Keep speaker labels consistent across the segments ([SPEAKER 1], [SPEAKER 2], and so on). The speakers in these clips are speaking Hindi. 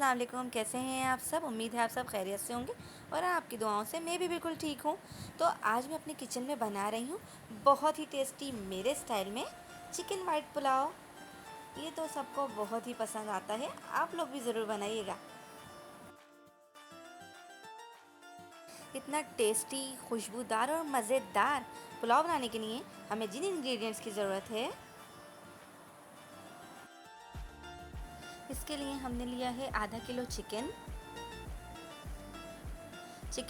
[SPEAKER 1] अस्सलाम वालेकुम। कैसे हैं आप सब? उम्मीद है आप सब खैरियत से होंगे और आपकी दुआओं से मैं भी बिल्कुल ठीक हूँ। तो आज मैं अपने किचन में बना रही हूँ बहुत ही टेस्टी मेरे स्टाइल में चिकन वाइट पुलाव। ये तो सबको बहुत ही पसंद आता है, आप लोग भी ज़रूर बनाइएगा। इतना टेस्टी, खुशबूदार और मज़ेदार पुलाव बनाने के लिए हमें जिन इंग्रेडिएंट्स की ज़रूरत है, इसके लिए हमने लिया है आधा किलो चिकन।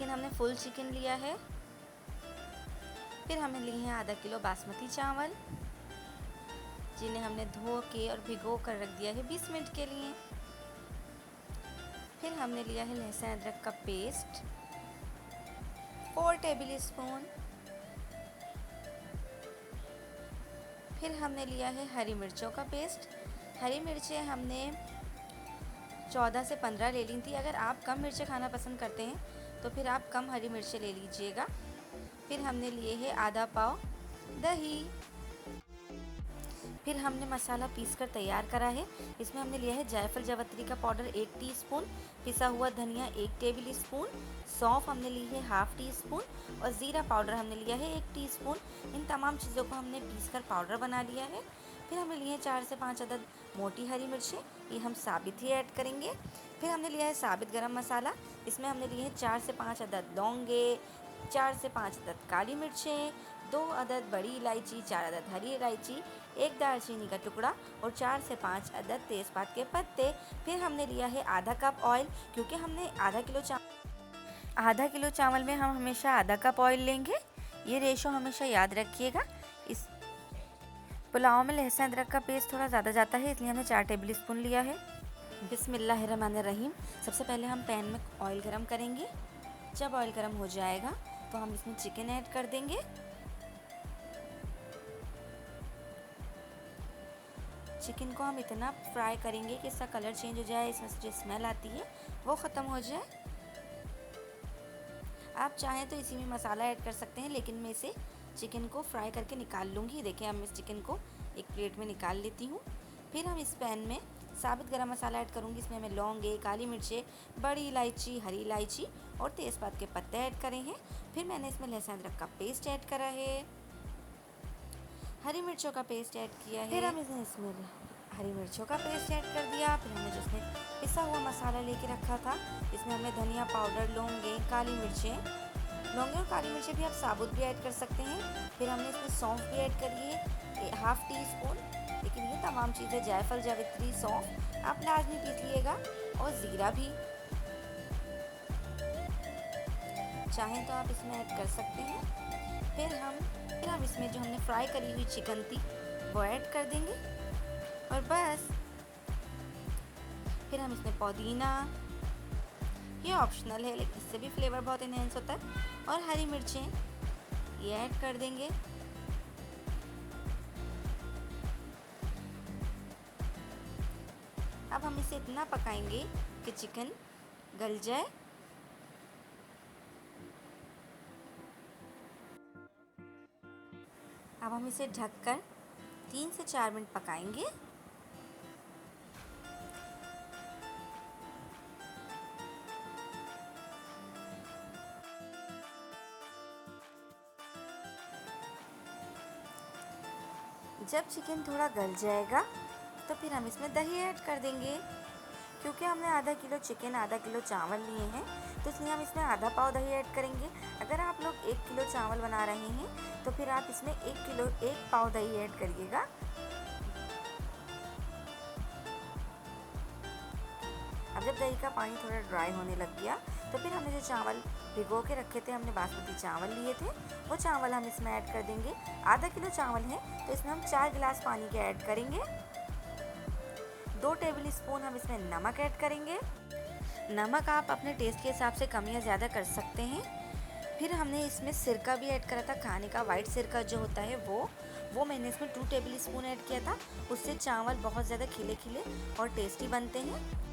[SPEAKER 1] हमने फुल चिकन लिया है। फिर हमने लिए हैं आधा किलो बासमती चावल, जिन्हें हमने धो के और भिगो कर रख दिया है 20 मिनट के लिए। फिर हमने लिया है लहसुन अदरक का पेस्ट 4 टेबल स्पून। फिर हमने लिया है हरी मिर्चों का पेस्ट। हरी मिर्चें हमने 14 से 15 ले ली थी। अगर आप कम मिर्चें खाना पसंद करते हैं तो फिर आप कम हरी मिर्चें ले लीजिएगा। फिर हमने लिए है आधा पाव दही। फिर हमने मसाला पीस कर तैयार करा है। इसमें हमने लिया है जायफल जावित्री का पाउडर 1 टीस्पून, पिसा हुआ धनिया 1 टेबल स्पून, सौंफ हमने ली है ½ टीस्पून और ज़ीरा पाउडर हमने लिया है 1 टीस्पून। इन तमाम चीज़ों को हमने पीस कर पाउडर बना लिया है। फिर हमने लिए हैं 4 से 5 अदद मोटी हरी मिर्चें, ये हम साबित ही ऐड करेंगे। फिर हमने लिया है साबित गरम मसाला। इसमें हमने लिए हैं 4 से 5 अदद लौंगे, 4 से 5 अदद काली मिर्चें, 2 अदद बड़ी इलायची, 4 अदद हरी इलायची, 1 दालचीनी का टुकड़ा और 4 से 5 अदद तेज़पात के पत्ते। फिर हमने लिया है आधा कप ऑयल, क्योंकि हमने आधा किलो चावल में हम हमेशा आधा कप ऑयल लेंगे। ये रेशो हमेशा याद रखिएगा। इस पुलाव में लहसुन अदरक का पेस्ट थोड़ा ज़्यादा जाता है, इसलिए हमने 4 टेबल स्पून लिया है। बिस्मिल्लाहिर्रहमानिर्रहीम। सबसे पहले हम पैन में ऑयल गरम करेंगे। जब ऑयल गरम हो जाएगा तो हम इसमें चिकन ऐड कर देंगे। चिकन को हम इतना फ्राई करेंगे कि इसका कलर चेंज हो जाए, इसमें से जो स्मेल आती है वो ख़त्म हो जाए। आप चाहें तो इसी में मसाला ऐड कर सकते हैं, लेकिन मैं इसे चिकन को फ्राई करके निकाल लूँगी। देखिए, अब मैं इस चिकन को एक प्लेट में निकाल लेती हूँ। फिर हम इस पैन में साबित गरम मसाला ऐड करूँगी। इसमें हमें लौंगे, काली मिर्चें, बड़ी इलायची, हरी इलायची और तेज़पात के पत्ते ऐड करे हैं। फिर मैंने इसमें लहसुन अदरक का पेस्ट ऐड करा है, हरी मिर्चों का पेस्ट ऐड किया है। फिर हम इसमें हरी मिर्चों का पेस्ट ऐड कर दिया। फिर हमने जिसमें पिसा हुआ मसाला लेके रखा था, इसमें हमने धनिया पाउडर, लौंगे, काली और काली मिर्चें भी आप साबुत भी ऐड कर सकते हैं। फिर हमने इसमें सौंफ भी ऐड करी है ½ टीस्पून, लेकिन ये तमाम चीज़ें जायफल जावित्री सौंफ आप लाजमी पीस लीजिएगा और ज़ीरा भी चाहें तो आप इसमें ऐड कर सकते हैं। फिर हम इसमें जो हमने फ्राई करी हुई चिकन थी वो ऐड कर देंगे और बस। फिर हम इसमें पुदीना, ये ऑप्शनल है लेकिन इससे भी फ्लेवर बहुत इनहेंस होता है, और हरी मिर्चें ये ऐड कर देंगे। अब हम इसे इतना पकाएंगे कि चिकन गल जाए। अब हम इसे ढककर 3 से 4 मिनट पकाएंगे। जब चिकन थोड़ा गल जाएगा तो फिर हम इसमें दही ऐड कर देंगे। क्योंकि हमने आधा किलो चिकन, आधा किलो चावल लिए हैं, तो इसलिए हम इसमें आधा पाव दही ऐड करेंगे। अगर आप लोग 1 किलो चावल बना रहे हैं तो फिर आप इसमें 1 पाव दही ऐड करिएगा। अब जब दही का पानी थोड़ा ड्राई होने लग गया तो फिर हमने जो चावल भिगो के रखे थे, हमने बासमती चावल लिए थे, वो चावल हम इसमें ऐड कर देंगे। आधा किलो चावल है तो इसमें हम 4 गिलास पानी के ऐड करेंगे। 2 टेबल स्पून हम इसमें नमक ऐड करेंगे। नमक आप अपने टेस्ट के हिसाब से कम या ज़्यादा कर सकते हैं। फिर हमने इसमें सिरका भी ऐड करा था, खाने का वाइट सिरका जो होता है वो मैंने इसमें 2 टेबल स्पून ऐड किया था। उससे चावल बहुत ज़्यादा खिले खिले और टेस्टी बनते हैं।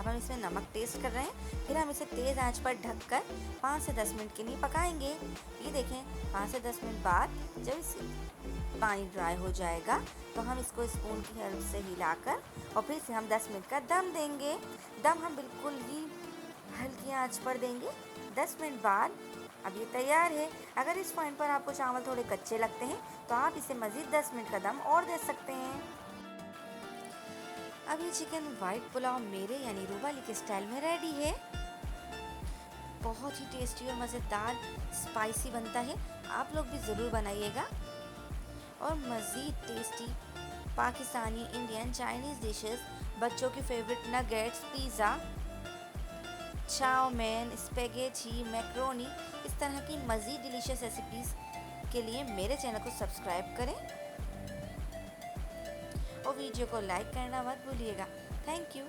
[SPEAKER 1] अब हम इसमें नमक टेस्ट कर रहे हैं। फिर हम इसे तेज़ आंच पर ढककर 5 से 10 मिनट के लिए पकाएंगे। ये देखें 5 से 10 मिनट बाद जब इस पानी ड्राई हो जाएगा तो हम इसको स्पून की हेल्प से हिलाकर और फिर से हम 10 मिनट का दम देंगे। दम हम बिल्कुल ही हल्की आंच पर देंगे। 10 मिनट बाद अब ये तैयार है। अगर इस पॉइंट पर आपको चावल थोड़े कच्चे लगते हैं तो आप इसे मज़ीद 10 मिनट का दम और दे सकते हैं। अब ये चिकन वाइट पुलाव मेरे यानी रूबा अली के स्टाइल में रेडी है। बहुत ही टेस्टी और मज़ेदार स्पाइसी बनता है। आप लोग भी ज़रूर बनाइएगा। और मज़ीद tasty Pakistani, Indian, Chinese dishes, बच्चों की favourite nuggets, pizza, chowmein, spaghetti, macaroni, इस तरह की मज़ीद डिलीशियस रेसिपीज़ के लिए मेरे चैनल को सब्सक्राइब करें और वीडियो को लाइक करना मत भूलिएगा। Thank you.